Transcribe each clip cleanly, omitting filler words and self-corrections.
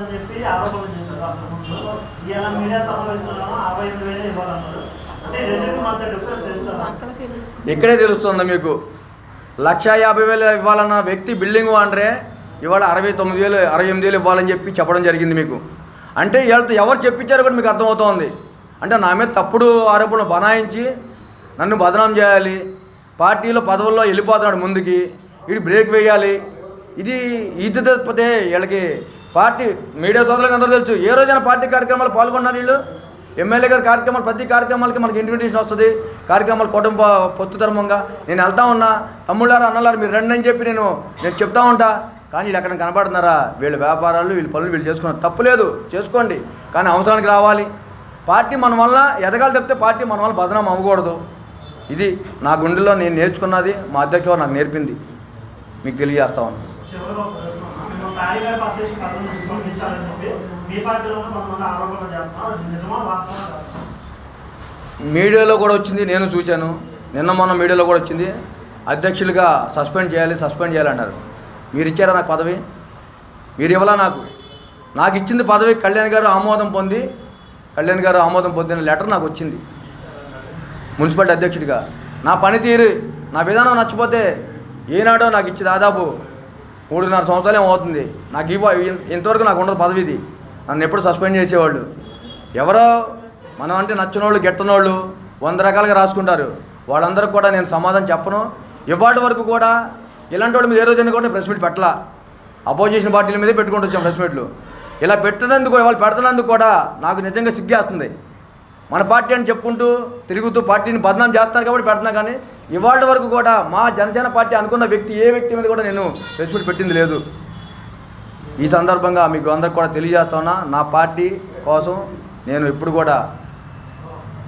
అని చెప్పి ఆరోపణలు చేశారు. అంతకుముందు ఇవాళ మీడియా సమావేశంలో 65,000 ఇవ్వాలన్నారు. అంటే రెండింటికి మధ్య డిఫరెన్స్ ఎంత? ఇక్కడే తెలుస్తుంది మీకు. 1,50,000 ఇవ్వాలన్న వ్యక్తి బిల్డింగ్ ఓనరే ఇవాళ 69,000 68,000 ఇవ్వాలని చెప్పి చెప్పడం జరిగింది మీకు. అంటే వీళ్ళతో ఎవరు చెప్పించారో కూడా మీకు అర్థమవుతోంది. అంటే నా మీద తప్పుడు ఆరోపణలు బనాయించి నన్ను బదనాం చేయాలి, పార్టీలో పదవుల్లో వెళ్ళిపోతున్నాడు ముందుకి, వీడు బ్రేక్ వేయాలి. ఇది తప్పితే వీళ్ళకి పార్టీ మీడియా సోదరులకు అందరూ తెలుసు. ఏ రోజైనా పార్టీ కార్యక్రమాలు పాల్గొన్నారు వీళ్ళు. ఎమ్మెల్యే గారి కార్యక్రమాలు ప్రతి కార్యక్రమాలకి మనకి ఇన్విటేషన్ వస్తుంది. కార్యక్రమాలు కుటుంబ పొత్తు ధర్మంగా నేను వెళ్తూ ఉన్నా. తమ్ముళ్ళారా అన్నలారా మీరు రండి అని చెప్పి నేను చెప్తా ఉంటా. కానీ వీళ్ళు ఎక్కడ కనపడుతున్నారా? వీళ్ళ వ్యాపారాలు వీళ్ళ పనులు వీళ్ళు చేసుకున్నారు. తప్పులేదు, చేసుకోండి, కానీ అవసరానికి రావాలి. పార్టీ మన వల్ల ఎదగాలి తప్పితే పార్టీ మన వల్ల బదనాం అవ్వకూడదు. ఇది నా గుండెల్లో నేను నేర్చుకున్నది, మా అధ్యక్షుడు నాకు నేర్పింది, మీకు తెలియజేస్తా ఉన్నాను. మీడియాలో కూడా వచ్చింది, నేను చూశాను. నిన్న మొన్న మీడియాలో కూడా వచ్చింది. అధ్యక్షులుగా సస్పెండ్ చేయాలన్నారు. మీరు ఇచ్చారా నాకు పదవి? మీరు ఇవ్వాలా? నాకు ఇచ్చింది పదవి కళ్యాణ్ గారు ఆమోదం పొందిన లెటర్ నాకు వచ్చింది మున్సిపాలిటీ అధ్యక్షుడిగా. నా పనితీరు, నా విధానం నచ్చిపోతే ఏనాడో నాకు ఇచ్చి దాదాపు 3.5 సంవత్సరాలు ఏమవుతుంది. నాకు ఇంతవరకు నాకు ఉండదు పదవి. ఇది నన్ను ఎప్పుడు సస్పెండ్ చేసేవాళ్ళు. ఎవరో మనం అంటే నచ్చినోళ్ళు గెట్టనోళ్ళు 100 రకాలుగా రాసుకుంటారు. వాళ్ళందరికీ కూడా నేను సమాధానం చెప్పను. ఇవాటి వరకు కూడా ఇలాంటి వాళ్ళ మీద ఏ రోజైనా కూడా ప్రెస్ మీట్ పెట్టలా. అపోజిషన్ పార్టీల మీదే పెట్టుకుంటూ వచ్చాం ప్రెస్ మీట్లు. ఇలా పెట్టినందుకు, వాళ్ళు పెడుతున్నందుకు కూడా నాకు నిజంగా సిగ్గేస్తుంది. మన పార్టీ అని చెప్పుకుంటూ తిరుగుతూ పార్టీని బదనాం చేస్తాను కాబట్టి పెడుతున్నా. కానీ ఇవాళ వరకు కూడా మా జనసేన పార్టీ అనుకున్న వ్యక్తి ఏ వ్యక్తి మీద కూడా నేను ప్రెస్ మీట్ పెట్టింది లేదు. ఈ సందర్భంగా మీకు అందరికి కూడా తెలియజేస్తా ఉన్నా, నా పార్టీ కోసం నేను ఎప్పుడు కూడా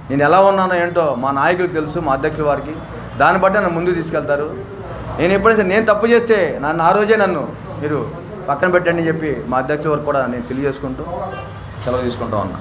నేను ఎలా ఉన్నానో ఏంటో మా నాయకులకు తెలుసు, మా అధ్యక్షుల వారికి. దాన్ని బట్టి నన్ను ముందుకు తీసుకెళ్తారు. నేను ఎప్పుడైనా నేను తప్పు చేస్తే ఆ రోజే నన్ను మీరు పక్కన పెట్టండి అని చెప్పి మా అధ్యక్షుల వరకు కూడా నేను తెలియజేసుకుంటూ సెలవు తీసుకుంటా ఉన్నా.